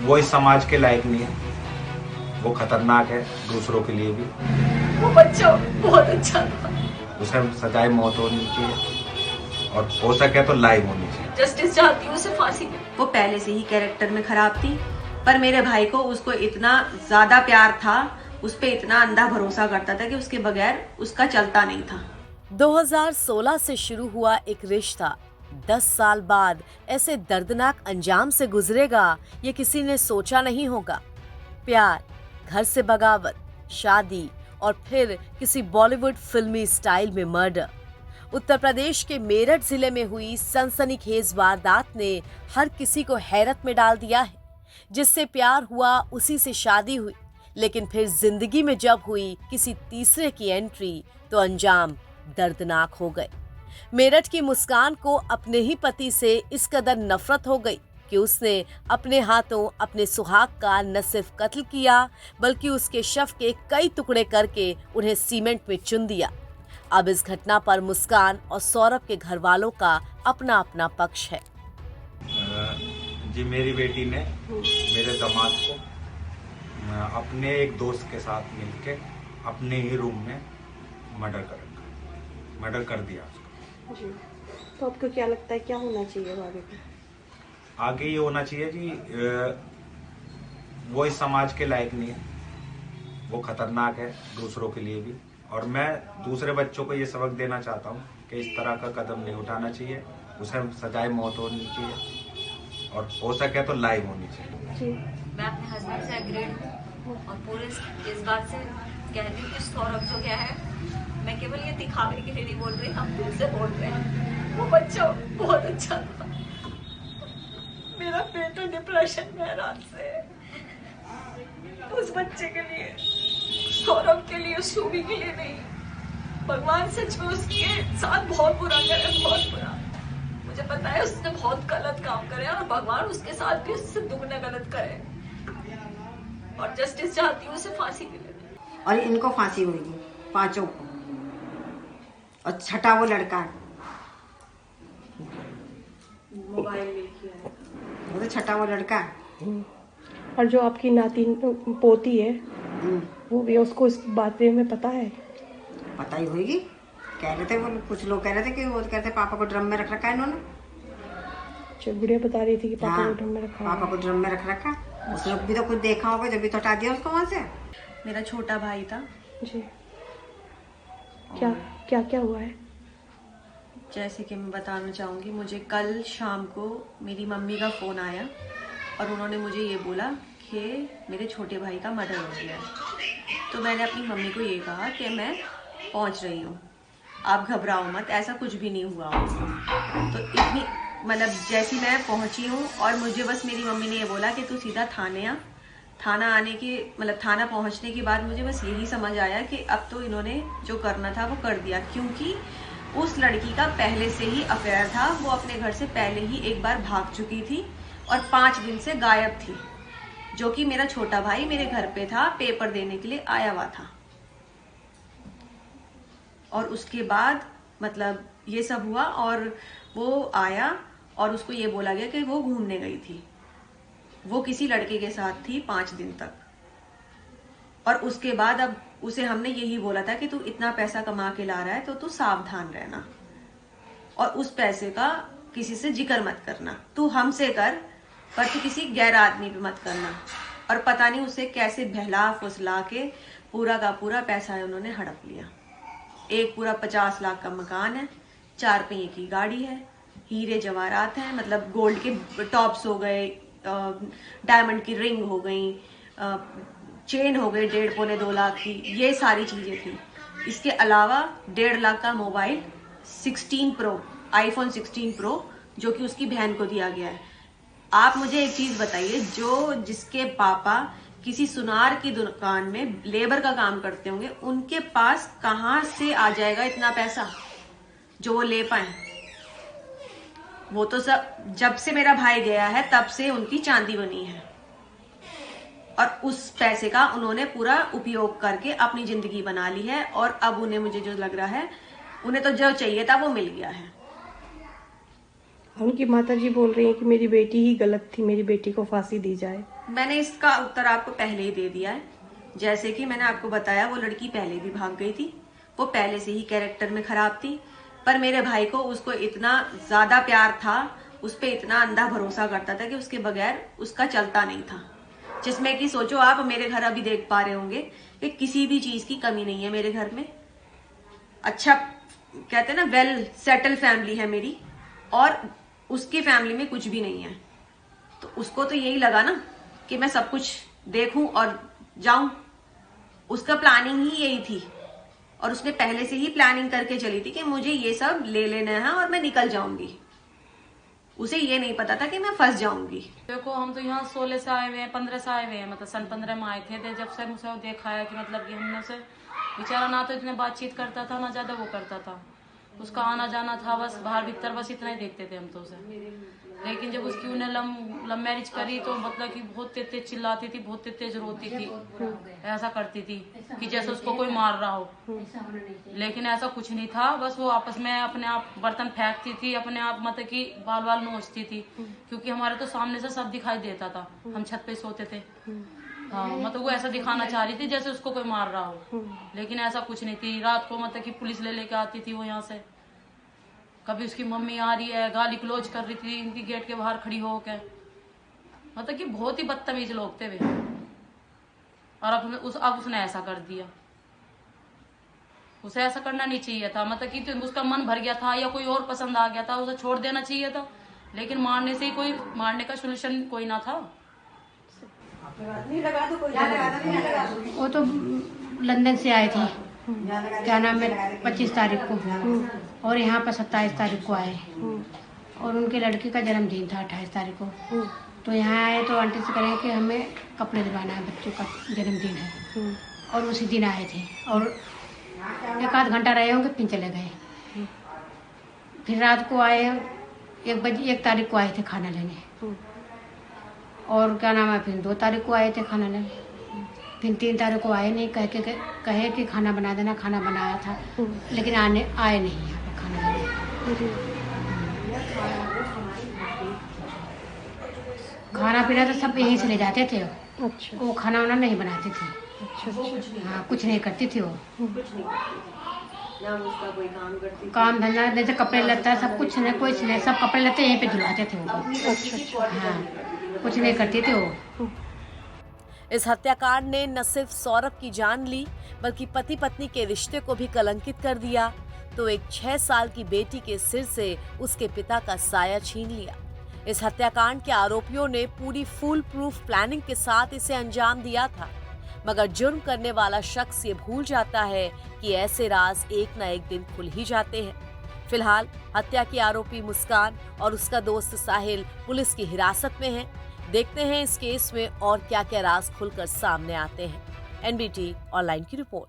वो इस समाज के लायक नहीं है, वो खतरनाक है दूसरों के लिए भी। वो बच्चा बहुत अच्छा था। उसे सजाए मौत होनी चाहिए और हो सके तो लाइव होनी चाहिए। जस्टिस चाहती हूँ उसे फांसी। वो पहले से ही कैरेक्टर में खराब थी, पर मेरे भाई को उसको इतना ज्यादा प्यार था, उस पे इतना अंधा भरोसा करता था कि उसके बगैर उसका चलता नहीं था। 2016 से शुरू हुआ एक रिश्ता 10 साल बाद ऐसे दर्दनाक अंजाम से गुजरेगा, ये किसी ने सोचा नहीं होगा। प्यार, घर से बगावत, शादी और फिर किसी बॉलीवुड फिल्मी स्टाइल में मर्डर। उत्तर प्रदेश के मेरठ जिले में हुई सनसनीखेज वारदात ने हर किसी को हैरत में डाल दिया है। जिससे प्यार हुआ उसी से शादी हुई, लेकिन फिर जिंदगी में जब हुई किसी तीसरे की एंट्री तो अंजाम दर्दनाक हो गए। मेरठ की मुस्कान को अपने ही पति से इस कदर नफरत हो गई कि उसने अपने हाथों अपने सुहाग का न सिर्फ कत्ल किया, बल्कि उसके शव के कई टुकड़े करके उन्हें सीमेंट में चुन दिया। अब इस घटना पर मुस्कान और सौरभ के घर वालों का अपना अपना पक्ष है। जी, मेरी बेटी ने मेरे दामाद को अपने एक दोस्त के साथ मिलके अपने ही रूम में मर्डर कर दिया उसको। जी, तो आपको क्या लगता है क्या होना चाहिए आगे? आगे ये होना चाहिए जी, वो इस समाज के लायक नहीं है, वो खतरनाक है दूसरों के लिए भी। और मैं दूसरे बच्चों को ये सबक देना चाहता हूँ कि इस तरह का कदम नहीं उठाना चाहिए, उसे सजाए मौत होनी चाहिए और हो सके तो लाइव होनी चाहिए। जी, मैं अपने हस्बैंड से एग्रीड हूँ और पूरे इस बात से कहती हूँ कि सौरभ जो क्या है, मैं केवल ये दिखावे के लिए नहीं बोल रही, हम दिल से बोल रहे हैं। वो बच्चा बहुत अच्छा था। मेरा बेटा डिप्रेशन में है रात से। उस बच्चे के लिए, सौरभ के लिए, शूबी के लिए नहीं, भगवान सच में उसके साथ बहुत बुरा करे, बहुत बुरा। मुझे पता है उसने बहुत गलत काम करे और भगवान उसके साथ भी उससे दुगना गलत करे। और जस्टिस चाहती हूँ उसे फांसी मिले। और इनको फांसी होगी पांचों को, और छठा वो लड़का है, मोबाइल लेके आया। वो तो छठा वो लड़का है। और जो आपकी नाती पोती है, वो भी, उसको इस बारे में पता है? पता ही होगी। कह रहे थे वो, कुछ लोग कह रहे थे कि वो कहते पापा को ड्रम में रख रखा है इन्होंने। अच्छा, गुड़िया बता रही थी कि पापा हाँ, को ड्रम में रखा है। पापा को ड्रम में रख रखा। उस लोग भी तो कुछ देखा होगा जब भी तो हटा दिया उसको वहां से। मेरा छोटा भाई था। जी, क्या क्या क्या हुआ है? जैसे कि मैं बताना चाहूँगी, मुझे कल शाम को मेरी मम्मी का फ़ोन आया और उन्होंने मुझे ये बोला कि मेरे छोटे भाई का मर्डर हो गया है। तो मैंने अपनी मम्मी को ये कहा कि मैं पहुँच रही हूँ, आप घबराओ मत, ऐसा कुछ भी नहीं हुआ उसको। तो इतनी मतलब जैसी मैं पहुँची हूँ और मुझे बस मेरी मम्मी ने ये बोला कि तू सीधा थाने आ। थाना आने की मतलब थाना पहुँचने के बाद मुझे बस यही समझ आया कि अब तो इन्होंने जो करना था वो कर दिया, क्योंकि उस लड़की का पहले से ही अफेयर था। वो अपने घर से पहले ही एक बार भाग चुकी थी और 5 दिन से गायब थी, जो कि मेरा छोटा भाई मेरे घर पे था, पेपर देने के लिए आया हुआ था। और उसके बाद मतलब ये सब हुआ और वो आया और उसको ये बोला गया कि वो घूमने गई थी, वो किसी लड़के के साथ थी 5 दिन तक। और उसके बाद अब उसे हमने यही बोला था कि तू इतना पैसा कमा के ला रहा है तो तू सावधान रहना और उस पैसे का किसी से जिक्र मत करना, तू हमसे कर पर तू किसी गैर आदमी पे मत करना। और पता नहीं उसे कैसे बहला फुसला के पूरा का पूरा पैसा है उन्होंने हड़प लिया। एक पूरा 50 लाख का मकान है, 4 पहिए की गाड़ी है, हीरे जवाहरात हैं, मतलब गोल्ड के टॉप्स हो गए, डायमंड की रिंग हो गई, चेन हो गई 1.5 पौने 2 लाख की, ये सारी चीजें थी। इसके अलावा 1.5 लाख का मोबाइल 16 प्रो, आईफोन 16 प्रो, जो कि उसकी बहन को दिया गया है। आप मुझे एक चीज बताइए, जिसके पापा किसी सुनार की दुकान में लेबर का काम करते होंगे, उनके पास कहां से आ जाएगा इतना पैसा जो वो ले पाए? वो तो सब जब से मेरा भाई गया है तब से उनकी चांदी बनी है और उस पैसे का उन्होंने पूरा उपयोग करके अपनी जिंदगी बना ली है। और अब उन्हें, मुझे जो लग रहा है, उन्हें तो जो चाहिए था वो मिल गया है। उनकी माताजी बोल रही है कि मेरी बेटी ही गलत थी, मेरी बेटी को फांसी दी जाए। मैंने इसका उत्तर आपको पहले ही दे दिया है। जैसे कि मैंने आपको बताया, वो लड़की पहले भी भाग गई थी, वो पहले से ही कैरेक्टर में खराब थी, पर मेरे भाई को उसको इतना ज्यादा प्यार था, उस पर इतना अंधा भरोसा करता था कि उसके बगैर उसका चलता नहीं था। जिसमें कि सोचो आप, मेरे घर अभी देख पा रहे होंगे कि किसी भी चीज की कमी नहीं है मेरे घर में। अच्छा, कहते हैं ना, वेल सेटल फैमिली है मेरी, और उसकी फैमिली में कुछ भी नहीं है। तो उसको तो यही लगा ना कि मैं सब कुछ देखूं और जाऊं। उसका प्लानिंग ही यही थी, और उसने पहले से ही प्लानिंग करके चली थी कि मुझे ये सब ले लेना है और मैं निकल जाऊंगी। उसे ये नहीं पता था कि मैं फंस जाऊंगी। देखो, हम तो यहाँ 16 से आए हुए हैं, 15 से आए हुए हैं, मतलब सन 15 में आए थे। जब से मुझे देखा है कि मतलब कि हमने उसे, बेचारा ना तो इतने बातचीत करता था, ना ज्यादा वो करता था, उसका आना जाना था बस बाहर भीतर, बस इतना ही देखते थे हम तो उसे। लेकिन जब उसकी उन्हें लव मैरिज करी तो मतलब कि बहुत तेज तेज चिल्लाती थी, बहुत तेज तेज रोती थी, ऐसा करती थी कि जैसे उसको कोई मार रहा हो। लेकिन ऐसा कुछ नहीं था, बस वो आपस में अपने आप बर्तन फेंकती थी, अपने आप मतलब कि बाल बाल नोचती थी, क्योंकि हमारे तो सामने से सब दिखाई देता था, हम छत पे सोते थे। हाँ, मतलब वो ऐसा दिखाना चाह रही थी जैसे उसको कोई मार रहा हो, लेकिन ऐसा कुछ नहीं थी। रात को मतलब कि पुलिस ले लेके आती थी वो यहाँ से, कभी उसकी मम्मी आ रही है, गाली क्लोज कर रही थी इनकी गेट के बाहर खड़ी होकर, मतलब कि बहुत ही बदतमीज लोग थे वे। और अब उसने ऐसा कर दिया। उसे ऐसा करना नहीं चाहिए था, मतलब कि उसका मन भर गया था या कोई और पसंद आ गया था, उसे छोड़ देना चाहिए था, लेकिन मारने से ही कोई, मारने का सोल्यूशन कोई ना था। वो तो लंदन से आए थे, क्या नाम है, 25 तारीख को, और यहाँ पर 27 तारीख को आए, और उनके लड़की का जन्मदिन था 28 तारीख को। तो यहाँ आए तो आंटी से करें कि हमें कपड़े दिलवाना है, बच्चों का जन्मदिन है, और उसी दिन आए थे, और 1 आध घंटा रहे होंगे, फिर चले गए। फिर रात को आए, 1 तारीख को आए थे खाना लेने, और क्या नाम है, फिर 2 तारीख को आए थे खाना लेने, फिर 3 तारीख को आए नहीं, कहे कि खाना बना देना, खाना बनाया था, लेकिन आए नहीं यहाँ पे खाना लेने। खाना पीना तो सब यहीं से ले जाते थे। अच्छा। वो खाना वाना नहीं बनाती थी। अच्छा। हाँ, कुछ नहीं करती थी वो। ना उसका कोई काम करती थी। काम धंधा जैसे कपड़े लत्ता सब कुछ नहीं, सब कपड़े लत्ते यहीं पे धुलवाते थे वो। अच्छा। हाँ, कुछ नहीं करती थी वो। इस हत्याकांड ने न सिर्फ सौरभ की जान ली, बल्कि पति पत्नी के रिश्ते को भी कलंकित कर दिया, तो एक 6 साल की बेटी के सिर से उसके पिता का साया छीन लिया। इस हत्याकांड के आरोपियों ने पूरी फुल प्रूफ प्लानिंग के साथ इसे अंजाम दिया था, मगर जुर्म करने वाला शख्स ये भूल जाता है कि ऐसे राज एक न एक दिन खुल ही जाते हैं। फिलहाल हत्या की आरोपी मुस्कान और उसका दोस्त साहिल पुलिस की हिरासत में हैं। देखते हैं इस केस में और क्या क्या राज खुलकर सामने आते हैं। NBT ऑनलाइन की रिपोर्ट।